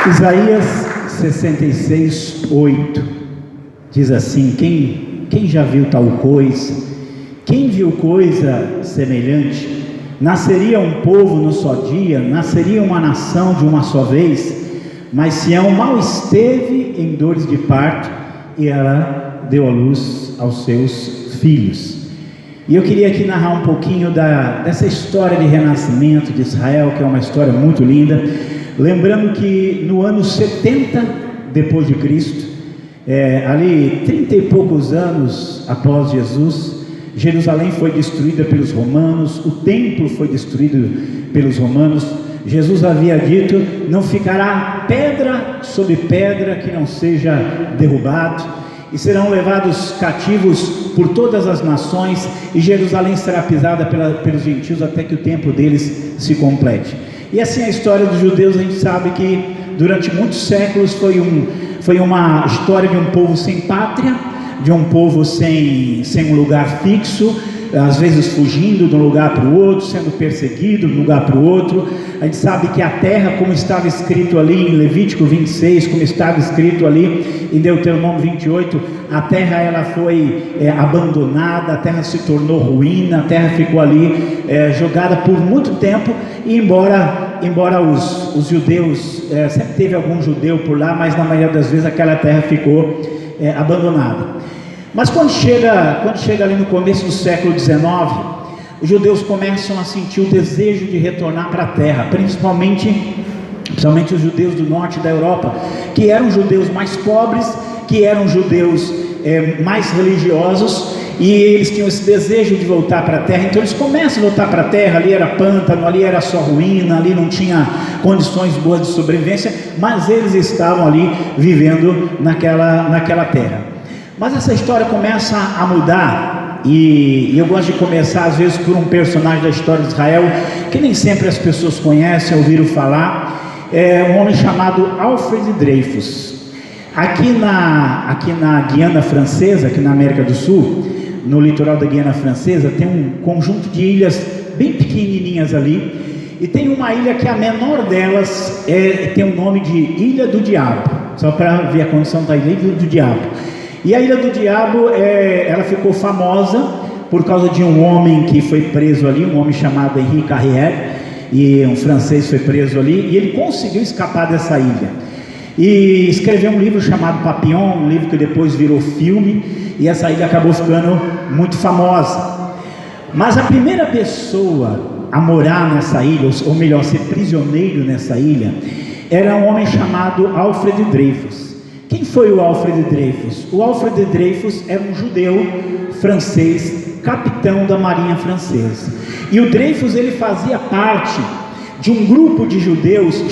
Isaías 66:8 diz assim: quem já viu tal coisa? Quem viu coisa semelhante? Nasceria um povo no só dia, nasceria uma nação de uma só vez. Mas Sião mal esteve em dores de parto, e ela deu à luz aos seus filhos. E eu queria aqui narrar um pouquinho dessa história de renascimento de Israel, que é uma história muito linda. Lembrando que no ano 70 depois de Cristo, ali 30 e poucos anos após Jesus, Jerusalém foi destruída pelos romanos, o templo foi destruído pelos romanos. Jesus havia dito: não ficará pedra sobre pedra que não seja derrubado, e serão levados cativos por todas as nações, e Jerusalém será pisada pelos gentios até que o tempo deles se complete. E assim a história dos judeus, a gente sabe que durante muitos séculos foi uma história de um povo sem pátria, de um povo sem um lugar fixo, às vezes fugindo de um lugar para o outro, sendo perseguido de um lugar para o outro. A gente sabe que a terra, como estava escrito ali em Levítico 26, como estava escrito ali em Deuteronômio 28, a terra ela foi abandonada, a terra se tornou ruína, a terra ficou ali jogada por muito tempo. E embora os judeus, sempre teve algum judeu por lá, mas na maioria das vezes aquela terra ficou abandonada. Mas quando chega ali no começo do século XIX, os judeus começam a sentir o desejo de retornar para a terra, principalmente os judeus do norte da Europa, que eram judeus mais pobres, que eram judeus mais religiosos, e eles tinham esse desejo de voltar para a terra. Então eles começam a voltar para a terra. Ali era pântano, ali era só ruína, ali não tinha condições boas de sobrevivência, mas eles estavam ali vivendo naquela terra. Mas essa história começa a mudar, e eu gosto de começar às vezes por um personagem da história de Israel, que nem sempre as pessoas conhecem, ouviram falar. Um homem chamado Alfred Dreyfus. Aqui na Guiana Francesa, aqui na América do Sul, no litoral da Guiana Francesa, tem um conjunto de ilhas bem pequenininhas ali, e tem uma ilha que a menor delas tem o nome de Ilha do Diabo, só para ver a condição da Ilha do Diabo. E a Ilha do Diabo, ela ficou famosa por causa de um homem que foi preso ali, um homem chamado Henri Carrière, e um francês foi preso ali, e ele conseguiu escapar dessa ilha, e escreveu um livro chamado Papillon, um livro que depois virou filme, e essa ilha acabou ficando muito famosa. Mas a primeira pessoa a morar nessa ilha, ou melhor, ser prisioneiro nessa ilha, era um homem chamado Alfred Dreyfus. Quem foi o Alfred Dreyfus? O Alfred Dreyfus era um judeu francês, capitão da marinha francesa. E o Dreyfus, ele fazia parte de um grupo de judeus,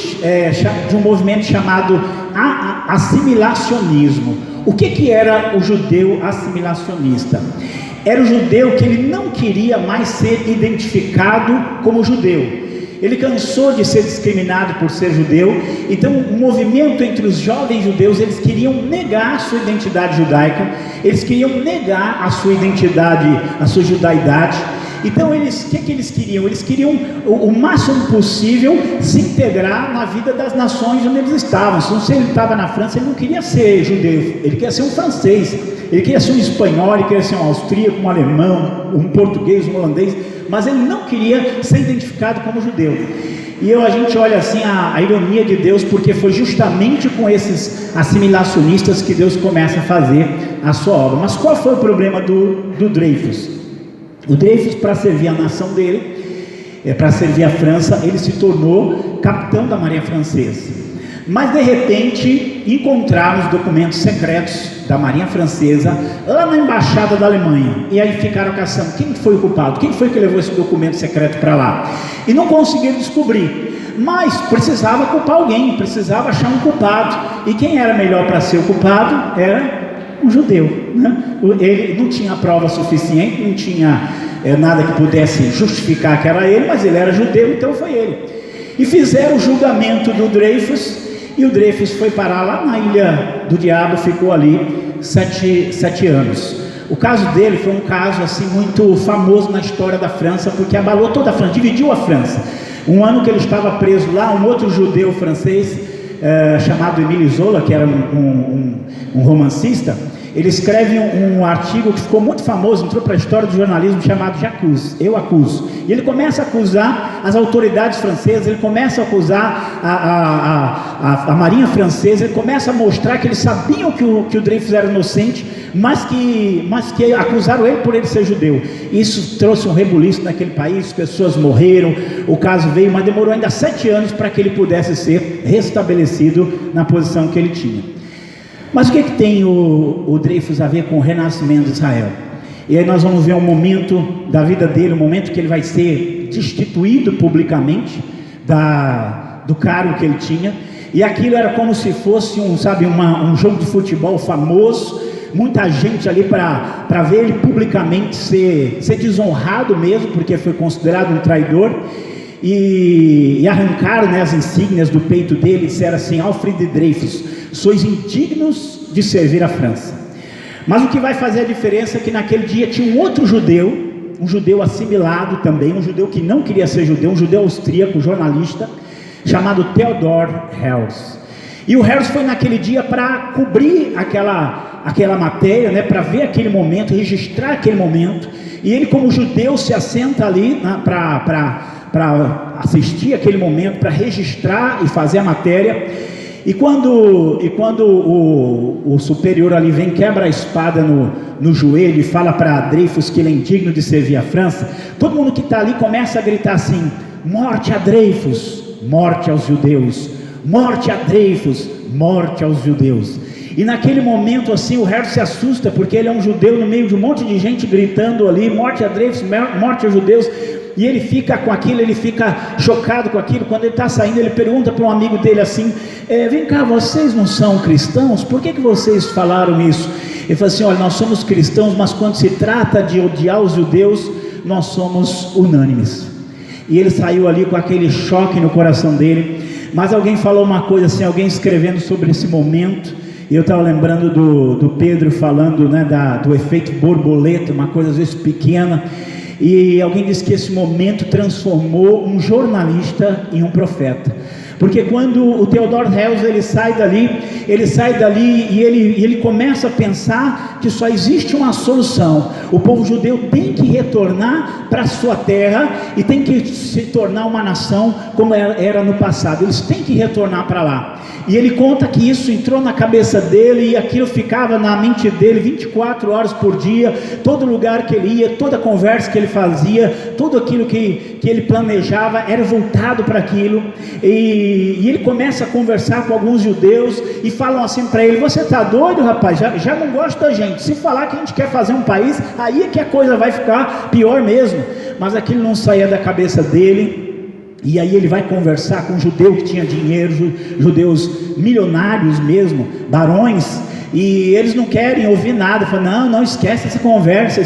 de um movimento chamado assimilacionismo. O que era o judeu assimilacionista? Era o judeu que ele não queria mais ser identificado como judeu. Ele cansou de ser discriminado por ser judeu. Então o movimento entre os jovens judeus, eles queriam negar a sua identidade judaica, eles queriam negar a sua identidade, a sua judaidade. Então o que eles queriam? Eles queriam o máximo possível se integrar na vida das nações onde eles estavam. Então, se ele estava na França, ele não queria ser judeu, ele queria ser um francês, ele queria ser um espanhol, ele queria ser um austríaco, um alemão, um português, um holandês, mas ele não queria ser identificado como judeu. E a gente olha assim a ironia de Deus, porque foi justamente com esses assimilacionistas que Deus começa a fazer a sua obra. Mas qual foi o problema do Dreyfus? O Dreyfus, para servir a nação dele, para servir a França, ele se tornou capitão da marinha francesa. Mas de repente encontraram os documentos secretos da marinha francesa lá na embaixada da Alemanha, e aí ficaram caçando quem foi o culpado, quem foi que levou esse documento secreto para lá, e não conseguiram descobrir. Mas precisava culpar alguém, precisava achar um culpado, e quem era melhor para ser o culpado era um judeu, né? Ele não tinha prova suficiente, não tinha nada que pudesse justificar que era ele, mas ele era judeu, então foi ele. E fizeram o julgamento do Dreyfus, e o Dreyfus foi parar lá na Ilha do Diabo, ficou ali 7 anos. O caso dele foi um caso assim muito famoso na história da França, porque abalou toda a França, dividiu a França. Um ano que ele estava preso lá, um outro judeu francês chamado Émile Zola, que era um romancista. Ele escreve um artigo que ficou muito famoso, entrou para a história do jornalismo, chamado J'accuse, Eu Acuso. E ele começa a acusar as autoridades francesas, ele começa a acusar a marinha francesa, ele começa a mostrar que eles sabiam que o Dreyfus era inocente, mas que acusaram ele por ele ser judeu. Isso trouxe um rebuliço naquele país, pessoas morreram, o caso veio, mas demorou ainda 7 anos para que ele pudesse ser restabelecido na posição que ele tinha. Mas o que tem o Dreyfus a ver com o renascimento de Israel? E aí nós vamos ver um momento da vida dele, um momento que ele vai ser destituído publicamente do cargo que ele tinha, e aquilo era como se fosse um jogo de futebol famoso, muita gente ali para ver ele publicamente ser desonrado mesmo, porque foi considerado um traidor, e arrancaram, né, as insígnias do peito dele e disseram assim: Alfred Dreyfus, sois indignos de servir a França. Mas o que vai fazer a diferença é que naquele dia tinha um outro judeu, um judeu assimilado também, um judeu que não queria ser judeu, um judeu austríaco, jornalista, chamado Theodor Herzl. E o Herzl foi naquele dia para cobrir aquela matéria, né, para ver aquele momento, registrar aquele momento. E ele, como judeu, se assenta ali para assistir aquele momento, para registrar e fazer a matéria. E quando o superior ali vem, quebra a espada no joelho e fala para Dreyfus que ele é indigno de servir a França, todo mundo que está ali começa a gritar assim: morte a Dreyfus, morte aos judeus, morte a Dreyfus, morte aos judeus. E naquele momento assim o Herzl se assusta, porque ele é um judeu no meio de um monte de gente gritando ali: morte a Dreyfus, morte aos judeus. E ele fica com aquilo, ele fica chocado com aquilo. Quando ele está saindo, ele pergunta para um amigo dele assim: vem cá, vocês não são cristãos? Por que vocês falaram isso? Ele fala assim: olha, nós somos cristãos, mas quando se trata de odiar os judeus, nós somos unânimes. E ele saiu ali com aquele choque no coração dele. Mas alguém falou uma coisa assim, alguém escrevendo sobre esse momento, e eu estava lembrando do Pedro falando, né, do efeito borboleta, uma coisa às vezes pequena. E alguém disse que esse momento transformou um jornalista em um profeta, porque quando o Theodor Herzl ele sai dali e ele começa a pensar que só existe uma solução: o povo judeu tem que retornar para a sua terra e tem que se tornar uma nação como era no passado, eles têm que retornar para lá. E ele conta que isso entrou na cabeça dele e aquilo ficava na mente dele 24 horas por dia, todo lugar que ele ia, toda conversa que ele fazia, tudo aquilo que ele planejava era voltado para aquilo. E ele começa a conversar com alguns judeus e falam assim para ele: você está doido, rapaz? Já não gosta da gente. Se falar que a gente quer fazer um país, aí é que a coisa vai ficar pior mesmo. Mas aquilo não saía da cabeça dele. E aí ele vai conversar com um judeu que tinha dinheiro, judeus milionários mesmo, barões, e eles não querem ouvir nada. Falam: não, esquece essa conversa.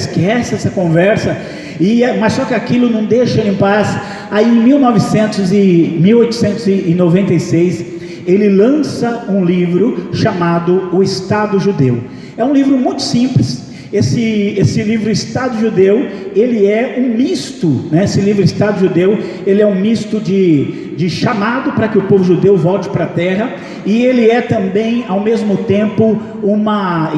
Mas só que aquilo não deixa ele em paz. Aí em 1896 ele lança um livro chamado O Estado Judeu. É um livro muito simples. Esse livro Estado Judeu, ele é um misto, né? Esse livro Estado Judeu, ele é um misto de chamado para que o povo judeu volte para a terra, e ele é também ao mesmo tempo uma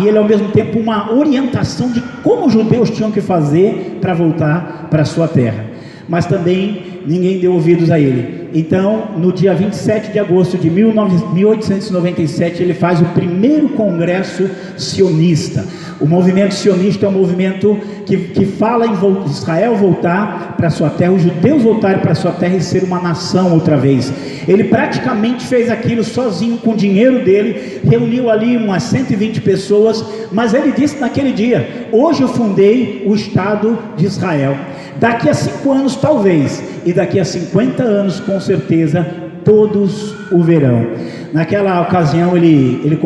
orientação de como os judeus tinham que fazer para voltar para a sua terra. Mas também ninguém deu ouvidos a ele. Então, no dia 27 de agosto de 1897, ele faz o primeiro congresso sionista. O movimento sionista é um movimento que fala em Israel voltar para sua terra, os judeus voltarem para sua terra e ser uma nação outra vez. Ele praticamente fez aquilo sozinho, com o dinheiro dele, reuniu ali umas 120 pessoas, mas ele disse naquele dia: hoje eu fundei o Estado de Israel. Daqui a 5 anos talvez, e daqui a 50 anos com certeza, todos o verão. Naquela ocasião ele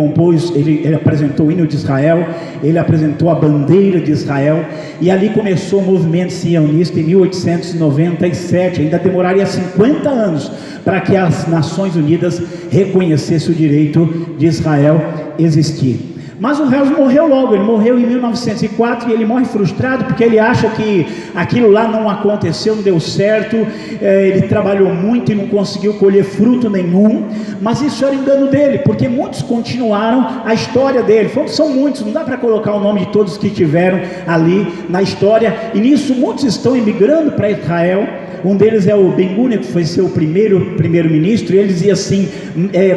apresentou o hino de Israel, ele apresentou a bandeira de Israel, e ali começou o movimento sionista em 1897. Ainda demoraria 50 anos para que as Nações Unidas reconhecessem o direito de Israel existir. Mas o Hels morreu logo, ele morreu em 1904 e ele morre frustrado porque ele acha que aquilo lá não aconteceu, não deu certo, ele trabalhou muito e não conseguiu colher fruto nenhum, mas isso era engano dele, porque muitos continuaram a história dele, são muitos, não dá para colocar o nome de todos que tiveram ali na história, e nisso muitos estão imigrando para Israel. Um deles é o Ben-Gurion, que foi seu primeiro-ministro, e ele dizia assim,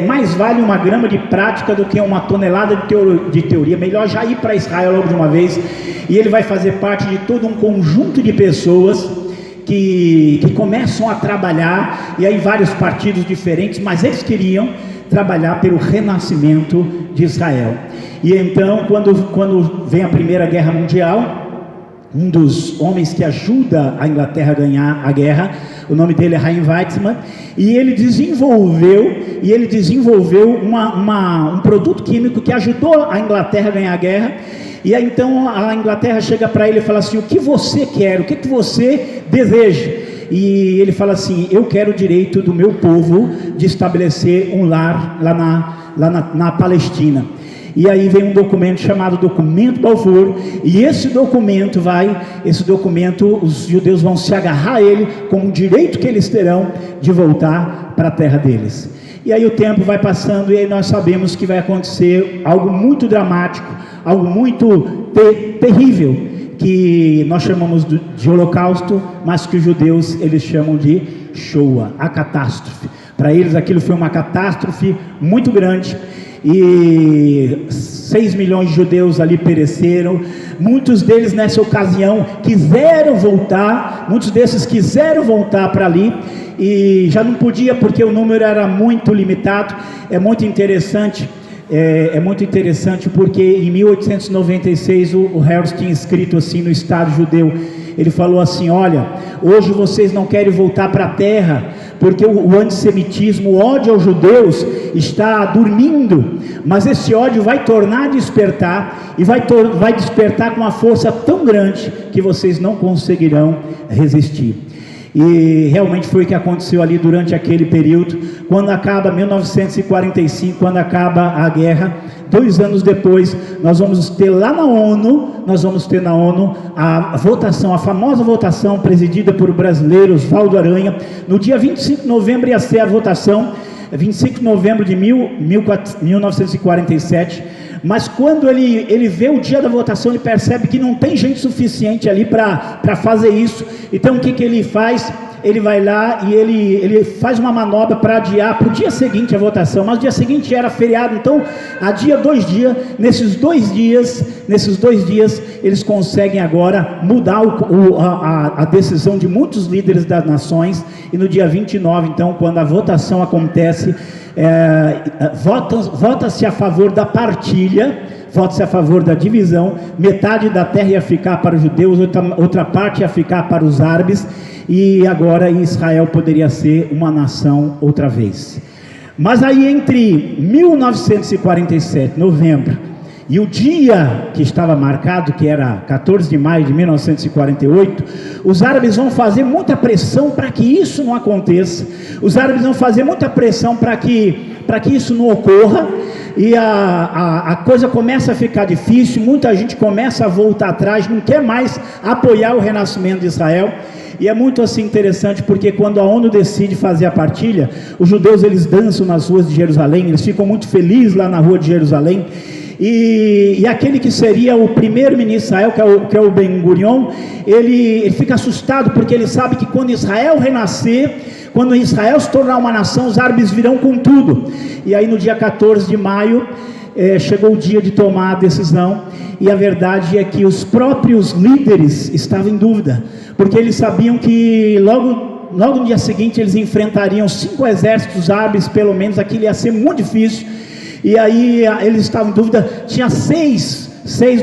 mais vale uma grama de prática do que uma tonelada de teoria, melhor já ir para Israel logo de uma vez. E ele vai fazer parte de todo um conjunto de pessoas que começam a trabalhar, e aí vários partidos diferentes, mas eles queriam trabalhar pelo renascimento de Israel. E então, quando vem a Primeira Guerra Mundial, um dos homens que ajuda a Inglaterra a ganhar a guerra, o nome dele é Chaim Weizmann, e ele desenvolveu um produto químico que ajudou a Inglaterra a ganhar a guerra. E aí então a Inglaterra chega para ele e fala assim, o que você quer, o que você deseja? E ele fala assim, eu quero o direito do meu povo de estabelecer um lar lá na Palestina. E aí vem um documento chamado Documento Balfour, e esse documento, os judeus vão se agarrar a ele como um direito que eles terão de voltar para a terra deles. E aí o tempo vai passando, e aí nós sabemos que vai acontecer algo muito dramático, algo muito terrível, que nós chamamos de holocausto, mas que os judeus eles chamam de Shoah, a catástrofe. Para eles aquilo foi uma catástrofe muito grande, e 6 milhões de judeus ali pereceram. Muitos deles nessa ocasião quiseram voltar, muitos desses quiseram voltar para ali, e já não podia porque o número era muito limitado. É muito interessante porque em 1896 o Herzl tinha escrito assim no Estado Judeu, ele falou assim, olha, hoje vocês não querem voltar para a terra, porque o antissemitismo, o ódio aos judeus está dormindo, mas esse ódio vai tornar a despertar, e vai despertar com uma força tão grande, que vocês não conseguirão resistir. E realmente foi o que aconteceu ali durante aquele período. Quando acaba 1945, quando acaba a guerra, 2 anos depois, nós vamos ter lá na ONU, a votação, a famosa votação presidida por brasileiros, Oswaldo Aranha. No dia 25 de novembro ia ser a votação, 25 de novembro de 1947, mas quando ele vê o dia da votação, ele percebe que não tem gente suficiente ali para fazer isso. Então o que ele faz? Ele vai lá e ele faz uma manobra para adiar para o dia seguinte a votação, mas o dia seguinte era feriado, então adia 2 dias, nesses dois dias eles conseguem agora mudar a decisão de muitos líderes das nações, e no dia 29, então, quando a votação acontece, vota-se a favor da partilha, vota-se a favor da divisão, metade da terra ia ficar para os judeus, outra parte ia ficar para os árabes, e agora Israel poderia ser uma nação outra vez. Mas aí entre 1947, novembro, e o dia que estava marcado, que era 14 de maio de 1948, os árabes vão fazer muita pressão para que isso não aconteça, os árabes vão fazer muita pressão para que isso não ocorra, e a coisa começa a ficar difícil, muita gente começa a voltar atrás, não quer mais apoiar o renascimento de Israel. E é muito assim interessante, porque quando a ONU decide fazer a partilha, os judeus eles dançam nas ruas de Jerusalém, eles ficam muito felizes lá na rua de Jerusalém, e aquele que seria o primeiro-ministro de Israel, que é o Ben-Gurion, ele fica assustado, porque ele sabe que quando Israel renascer, quando Israel se tornar uma nação, os árabes virão com tudo. E aí no dia 14 de maio, chegou o dia de tomar a decisão, e a verdade é que os próprios líderes estavam em dúvida, porque eles sabiam que logo no dia seguinte eles enfrentariam 5 exércitos árabes, pelo menos, aquilo ia ser muito difícil, e aí eles estavam em dúvida. Tinha seis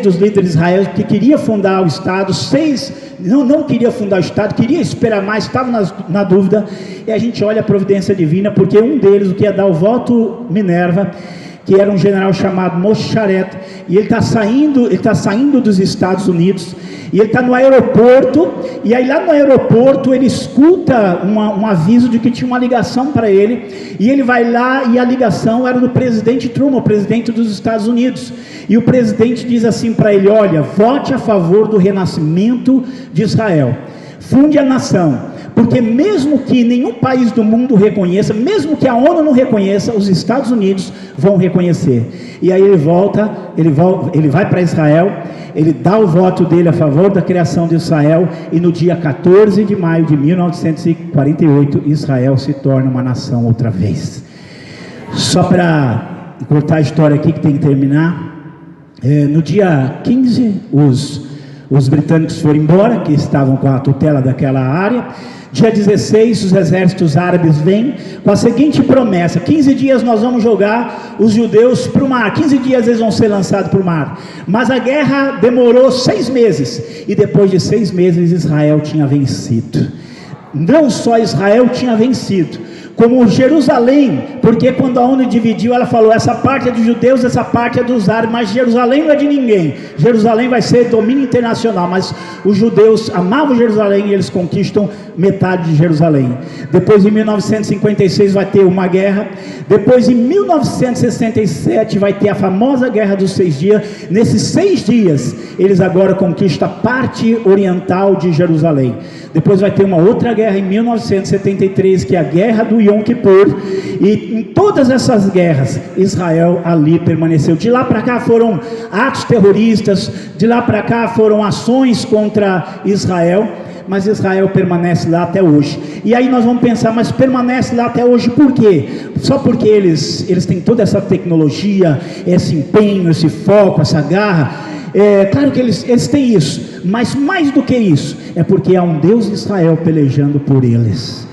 dos líderes de Israel que queria fundar o Estado, 6 não queria fundar o Estado, queria esperar mais, estavam na dúvida, e a gente olha a providência divina, porque um deles, o que ia dar o voto Minerva, que era um general chamado Mosharet, e ele está saindo dos Estados Unidos, e ele está no aeroporto, e aí lá no aeroporto ele escuta um aviso de que tinha uma ligação para ele, e ele vai lá, e a ligação era do presidente Truman, o presidente dos Estados Unidos, e o presidente diz assim para ele: olha, vote a favor do renascimento de Israel, funde a nação, porque mesmo que nenhum país do mundo reconheça, mesmo que a ONU não reconheça, os Estados Unidos vão reconhecer. E aí ele vai para Israel, ele dá o voto dele a favor da criação de Israel, e no dia 14 de maio de 1948, Israel se torna uma nação outra vez. Só para cortar a história aqui, que tem que terminar, no dia 15, os britânicos foram embora, que estavam com a tutela daquela área. Dia 16, os exércitos árabes vêm com a seguinte promessa: 15 dias nós vamos jogar os judeus para o mar, 15 dias eles vão ser lançados para o mar. Mas a guerra demorou 6 meses, e depois de 6 meses Israel tinha vencido. Não só Israel tinha vencido, como Jerusalém, porque quando a ONU dividiu, ela falou: essa parte é dos judeus, essa parte é dos árabes, mas Jerusalém não é de ninguém, Jerusalém vai ser domínio internacional. Mas os judeus amavam Jerusalém, e eles conquistam metade de Jerusalém. Depois, em 1956, vai ter uma guerra. Depois, em 1967, vai ter a famosa Guerra dos 6 Dias. Nesses 6 dias, eles agora conquistam a parte oriental de Jerusalém. Depois vai ter uma outra guerra em 1973, que é a Guerra do Yom Kippur, e em todas essas guerras, Israel ali permaneceu. De lá para cá foram atos terroristas, de lá para cá foram ações contra Israel, mas Israel permanece lá até hoje. E aí nós vamos pensar: mas permanece lá até hoje por quê? Só porque eles têm toda essa tecnologia, esse empenho, esse foco, essa garra? Claro que eles têm isso, mas mais do que isso, é porque há um Deus de Israel pelejando por eles.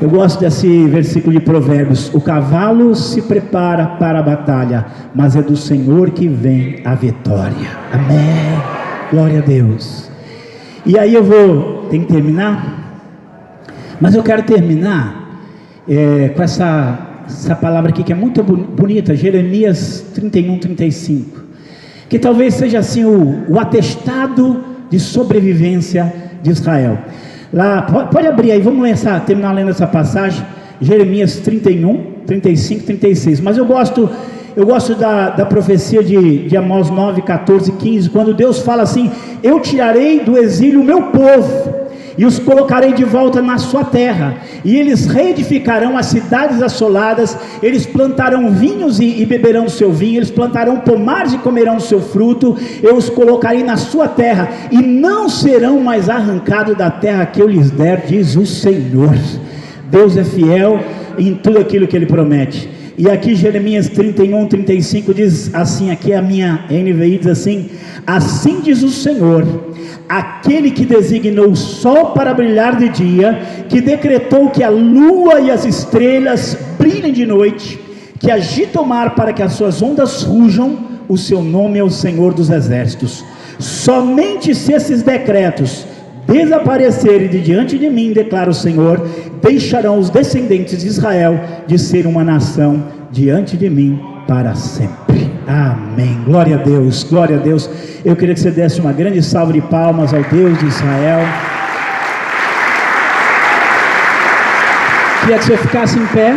Eu gosto desse versículo de Provérbios: o cavalo se prepara para a batalha, mas é do Senhor que vem a vitória. Amém, glória a Deus. E aí tem que terminar, mas eu quero terminar com essa palavra aqui, que é muito bonita, Jeremias 31, 35, que talvez seja assim o atestado de sobrevivência de Israel. Lá, pode abrir aí, vamos terminar lendo essa passagem, Jeremias 31, 35, 36, mas eu gosto da profecia de Amós 9, 14, 15, quando Deus fala assim: eu tirarei do exílio o meu povo, e os colocarei de volta na sua terra, e eles reedificarão as cidades assoladas, eles plantarão vinhos e beberão do seu vinho, eles plantarão pomares e comerão do seu fruto, eu os colocarei na sua terra, e não serão mais arrancados da terra que eu lhes der, diz o Senhor. Deus é fiel em tudo aquilo que Ele promete. E aqui Jeremias 31, 35 diz assim, aqui a minha NVI diz assim: assim diz o Senhor, aquele que designou o sol para brilhar de dia, que decretou que a lua e as estrelas brilhem de noite, que agita o mar para que as suas ondas rujam, o seu nome é o Senhor dos exércitos. Somente se esses decretos desaparecerem de diante de mim, declara o Senhor, deixarão os descendentes de Israel de ser uma nação diante de mim para sempre. Amém, glória a Deus, glória a Deus. Eu queria que você desse uma grande salva de palmas ao Deus de Israel. Queria que você ficasse em pé.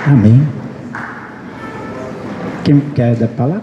Amém. Quem quer dar palavra?